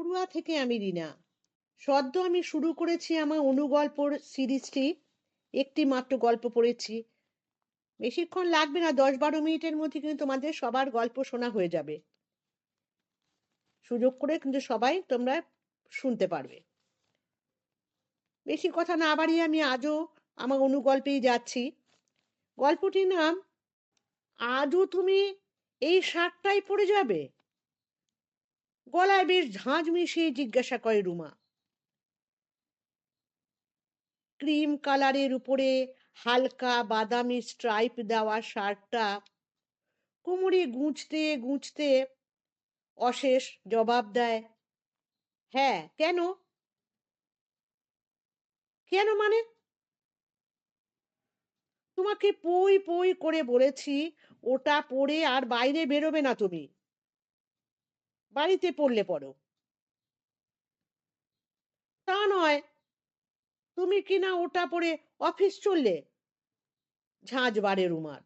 পড়ুয়া থেকে আমি রিনা। সদ্য আমি শুরু করেছি আমার অনুগল্পর সিরিজটি। একটি মাত্র গল্প পড়েছি। বেশিক্ষণ লাগবে না, 10-12 মিনিটের মধ্যে কিন্তু তোমাদের সবার গল্প শোনা হয়ে যাবে। সুযোগ করে কিন্তু সবাই তোমরা শুনতে পারবে। বেশি কথা না বাড়িয়ে আমি আজও আমার অনুগল্পেই যাচ্ছি। গল্পটির নাম আজও তুমি এই শার্টটাই পরে যাবে। গলায় বেশ ঝাঁঝ মিশিয়ে জিজ্ঞাসা করে রুমা। ক্রিম কালারের উপরে হালকা বাদামি স্ট্রাইপ দেওয়া শার্টটা কোমরে গুঁজতে গুঁজতে অশেষ জবাব দেয়, হ্যাঁ কেন? কেন মানে? তোমাকে পই পই করে বলেছি ওটা পরে আর বাইরে বেরোবে না তুমি। বাড়িতে পড়লে পড়ো। তা নয়, তুমি কিনা ওটা পরে অফিস চললে। ঝাঁঝ বাড়ে রুমার।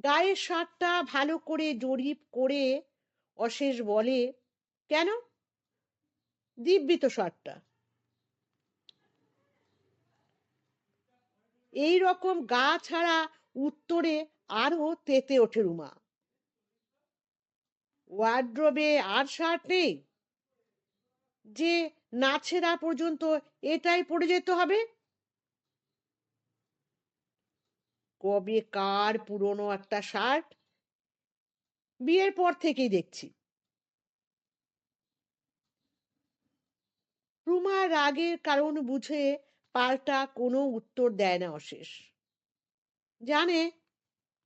গায়ের শার্টটা ভালো করে জরিপ করে অশেষ বলে, কেন? দিব্যি তো শার্টটা। এই রকম গা ছাড়া উত্তরে আরো তেতে ওঠে রুমা। ওয়ার্ড্রোবে আর শার্ট নেই যে না ছেঁড়া পর্যন্ত এটাই পরে যেতে হবে? কবে কার পুরনো একটা শার্ট, বিয়ের পর থেকেই দেখছি। রুমা রাগের কারণ বুঝে পাল্টা কোনো উত্তর দেয় না অশেষ। জানে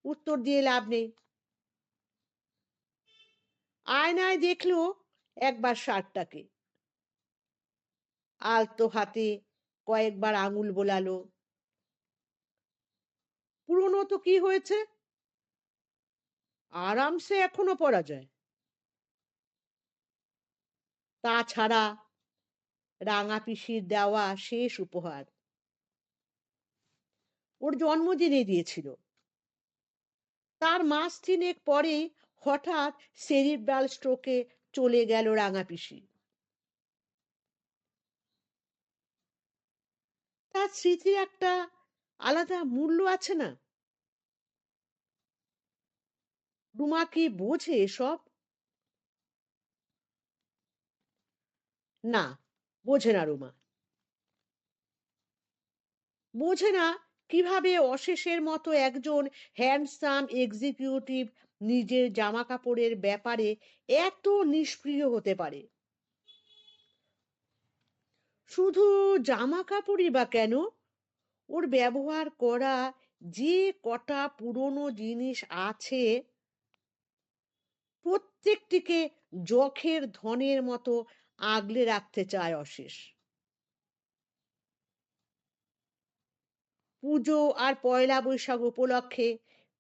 উত্তর দিয়ে লাভ নেই। আয়নায় দেখলো একবার শার্টটাকে, আলতো হাতে কয়েকবার আঙুল বোলালো। পুরনো তো কি হয়েছে, আরামসে এখনো পরা যায়। তাছাড়া রাঙা পিসির দেওয়া শেষ উপহার ওর জন্মদিনে দিয়েছিল। তার মাস তিনেক পরে হঠাৎ সেরিব্রাল স্ট্রোকে চলে গেল রাঙা পিসি। তার স্মৃতির একটা আলাদা মূল্য আছে না? রুমা কি বোঝে এসব? না, বোঝে না রুমা। বোঝে না কিভাবে অশেষের মতো একজন হ্যান্ডসাম এক্সিকিউটিভ নিজের জামা কাপড়ের ব্যাপারে এত নিষ্ক্রিয় হতে পারে। শুধু জামা কাপড়ই বা কেন, ওর ব্যবহার করা যে কটা পুরনো জিনিস আছে প্রত্যেকটিকে যখের ধনের মতো আগলে রাখতে চায় অশেষ। পুজো আর পয়লা বৈশাখ উপলক্ষে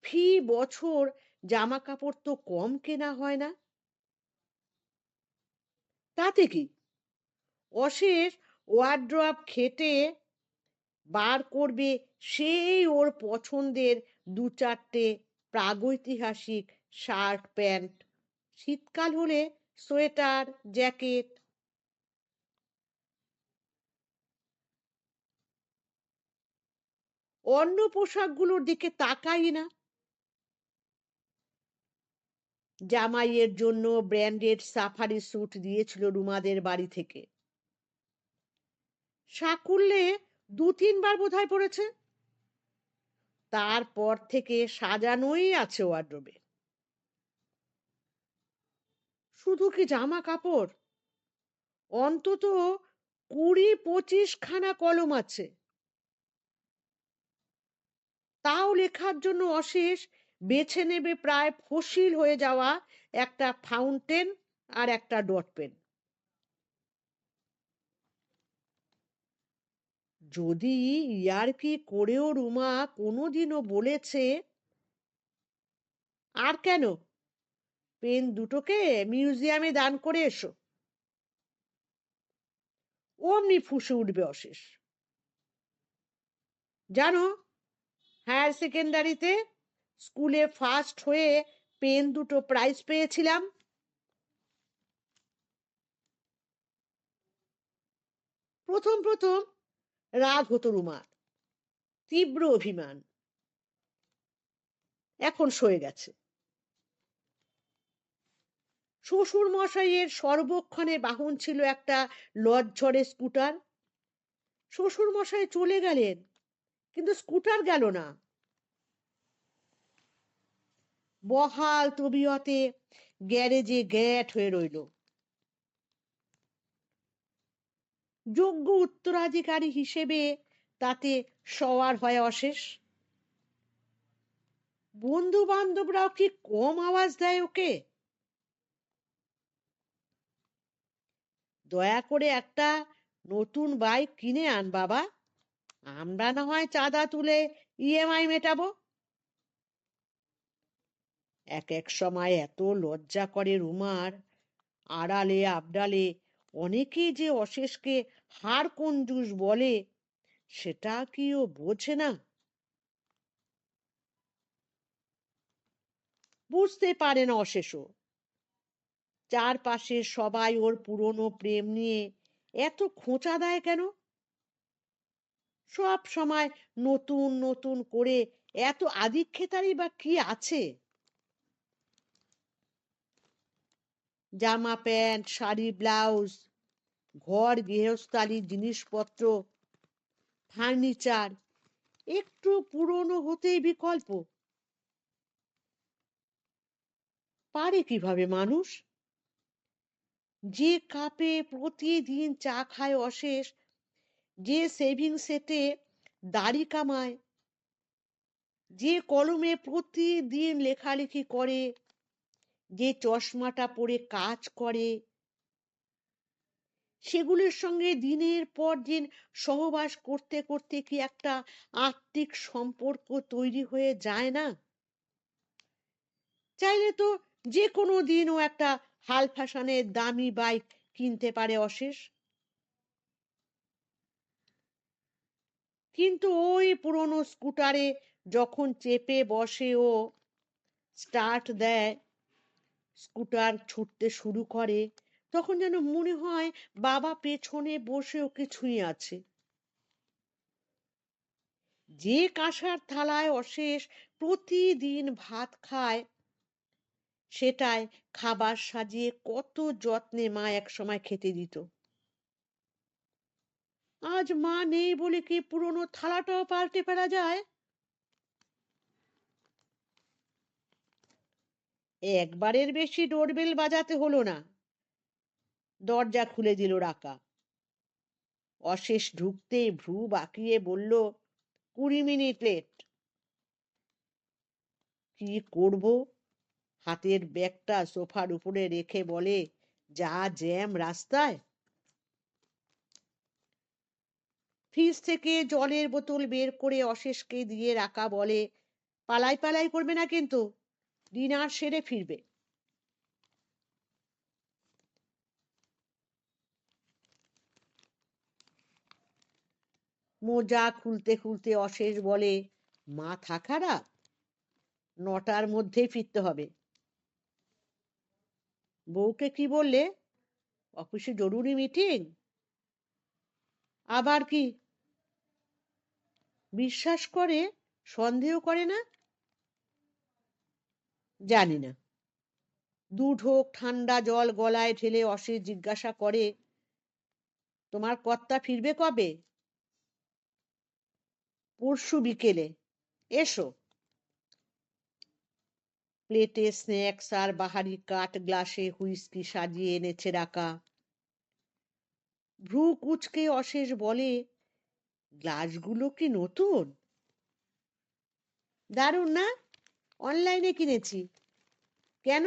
ফি বছর জামা কাপড় তো কম কেনা হয় না। তাতে কি, অশেষ ওয়ার্ড্রপ খেটে বার করবে সেই ওর পছন্দের দু চারটে প্রাগৈতিহাসিক শার্ট প্যান্ট, শীতকাল হলে সোয়েটার জ্যাকেট। অন্য পোশাকগুলোর দিকে তাকাই না। জামাইয়ের জন্য ব্র্যান্ডেড সাফারি স্যুট দিয়েছিল রুমাদের বাড়ি থেকে। সাকুল্যে 2-3 বার বোধহয় পড়েছে। তারপর থেকে সাজানোই আছে ওয়ার্ড্রোবে। শুধু কি জামা কাপড়, অন্তত 20-25 খানা কলম আছে। তাও লেখার জন্য অশেষ বেছে নেবে প্রায় ফসিল হয়ে যাওয়া একটা ফাউন্টেন আর একটা ডট পেন। যদি ইয়ার্কি করেও রুমা কোনোদিনও বলেছে, আর কেন, পেন দুটোকে মিউজিয়ামে দান করে এসো, অমনি ফুঁসে উঠবে অশেষ। জানো, হায়ার সেকেন্ডারিতে স্কুলে ফার্স্ট হয়ে পেন দুটো প্রাইজ পেয়েছিলাম। প্রথম প্রথম রাগ হতো রুমার, তীব্র অভিমান। এখন সয়ে গেছে। শ্বশুর মশাইয়ের সর্বক্ষণে বাহন ছিল একটা লজ্জরে স্কুটার। শ্বশুর মশাই চলে গেলেন, কিন্তু স্কুটার গেল না। বহাল তবিয়তে গ্যারেজে গ্যাট হয়ে রইল। যোগ্য উত্তরাধিকারী হিসেবে তাতে সওয়ার হয় অশেষ। বন্ধু বান্ধবরাও কি কম আওয়াজ দেয় ওকে? দয়া করে একটা নতুন বাইক কিনে আন বাবা, আমরা না হয় চাঁদা তুলে ইএমআই মেটাবো। এক এক সময় এত লজ্জা করে রুমার, আড়ালে আবডালে অনেকেই যে অশেষকে হাড় কঞ্জুস বলে, সেটা কি ও বোঝে না? বুঝতে পারে না অশেষও। চারপাশে সবাই ওর পুরনো প্রেম নিয়ে এত খোঁচা দেয় কেন? সব সময় নতুন নতুন করে এত আদিক্ষেতারই বা কি আছে? জামা প্যান্ট, শাড়ি, ব্লাউজ, ঘর গৃহস্থালির জিনিসপত্র, ফার্নিচার একটু পুরনো হতেই বিকল্প। পারে কিভাবে মানুষ? যে কাপে প্রতিদিন চা খায় অশেষ, যে সেভিং সেটে দাড়ি কামায়, যে কলমে প্রতিদিন লেখালেখি করে, যে চশমাটা পরে কাজ করে, সেগুলোর সঙ্গে দিনের পর দিন সহবাস করতে করতে কি একটা আত্মিক সম্পর্ক তৈরি হয়ে যায় না? চাইলে তো যে কোনো দিন ও একটা হাল ফ্যাশনের দামি বাইক কিনতে পারে অশেষ। কিন্তু ওই পুরনো স্কুটারে যখন চেপে বসে ও স্টার্ট দেয়, স্কুটার ছুটতে শুরু করে, তখন যেন মনে হয় বাবা পেছনে বসে ওকে ছুঁয়ে আছে। যে কাঁসার থালায় অশেষ প্রতিদিন ভাত খায়, সেটায় খাবার সাজিয়ে কত যত্নে মা একসময় খেতে দিত। আজ মা নেই বলে কি পুরনো থালাটাও পাল্টে ফেলা যায়? একবারের বেশি ডোরবেল বাজাতে হলো না, দরজা খুলে দিল রাকা। অশেষ ঢুকতেই ভ্রু বাঁকিয়ে বলল, 20 মিনিট লেট। কি করব? হাতের ব্যাগটা সোফার উপরে রেখে বলে, যা জ্যাম রাস্তায়। ফ্রিজ থেকে জলের বোতল বের করে অশেষকে দিয়ে রাকা বলে, পালাই পালাই করবে না কিন্তু, ডিনার সেরে ফিরবে। মোজা খুলতে খুলতে অশেষ বলে, মাথা খারাপ, 9টার মধ্যেই ফিরতে হবে। বউকে কি বললে? অফিসে জরুরি মিটিং। আবার কি? বিশ্বাস করে, সন্দেহ করে না? জানি না। 2 ঢোক ঠান্ডা জল গলায় ঢেলে অশেষ জিজ্ঞাসা করে, তোমার কর্তা ফিরবে কবে? পরশু বিকেলে। এসো। প্লেটে স্ন্যাক্স আর বাহারি কাঠ গ্লাসে হুইস্কি সাজিয়ে এনেছে রাকা। ভ্রু কুচকে অশেষ বলে, গ্লাসগুলো কি নতুন? দারুণ না? অনলাইনে কিনেছি। কেন?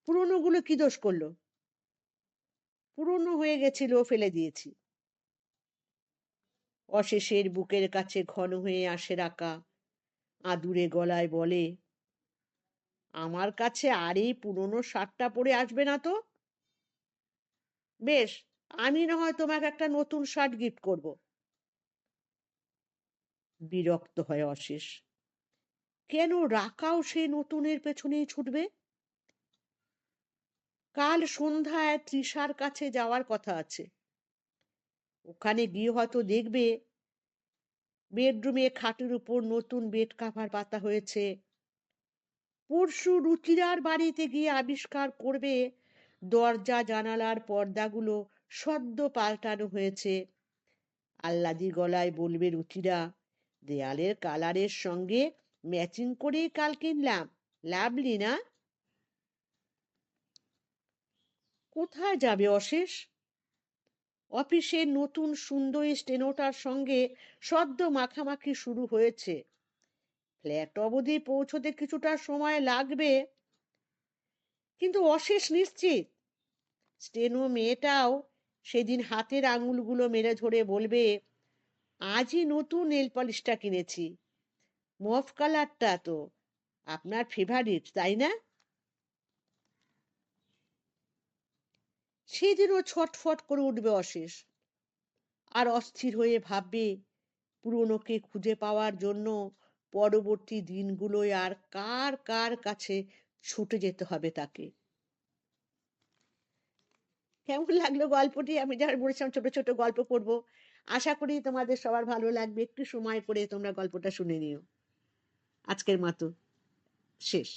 পুরনোগুলো কি দোষ করলো? পুরনো হয়ে গেছিল, ফেলে দিয়েছি। অশেষের বুকের কাছে ঘন হয়ে আসে রাকা, আদুরে গলায় বলে, আমার কাছে আর এই পুরনো শার্টটা পরে আসবে না তো? বেশ, আমি না হয় তোমাকে একটা নতুন শার্ট গিফট করব। বিরক্ত হয় অশেষ। কেন রাকাও সে নতুনের পেছনেই ছুটবে? কাল সন্ধ্যায় তৃষার কাছে যাওয়ার কথা আছে। ওখানে গিয়ে হয়তো দেখবে বেডরুমে খাটের উপর নতুন বেড কাভার পাতা হয়েছে। পরশু রুচিরার বাড়িতে গিয়ে আবিষ্কার করবে দরজা জানালার পর্দাগুলো সদ্য পাল্টানো হয়েছে। আহ্লাদি গলায় বলবে রুচিরা, দেয়ালের কালারের সঙ্গে ম্যাচিং করেই কাল কিনলাম, লাভলি না? কোথায় যাবে অশেষ? অফিসের নতুন সুন্দরী স্টেনোটার সঙ্গে সদ্য মাখামাখি শুরু হয়েছে। ফ্ল্যাট অবধি পৌঁছতে কিছুটা সময় লাগবে, কিন্তু অশেষ নিশ্চিত স্টেনো মেয়েটাও সেদিন হাতের আঙুলগুলো মেরে ধরে বলবে, আজই নতুন নেল পলিশটা কিনেছি, মফ কালারটা তো আপনার ফেভারিট, তাই না? সেদিনও ছটফট করে উঠবে অশেষ, আর অস্থির হয়ে ভাববে পুরনোকে খুঁজে পাওয়ার জন্য পরবর্তী দিনগুলোয় আর কার কার কাছে ছুটে যেতে হবে তাকে। কেমন লাগলো গল্পটি? আমি যারা বলেছিলাম ছোট ছোট গল্প করব, আশা করি তোমাদের সবার ভালো লাগবে। একটু সময় করে তোমরা গল্পটা শুনে নিও। আজকের মতো শেষ।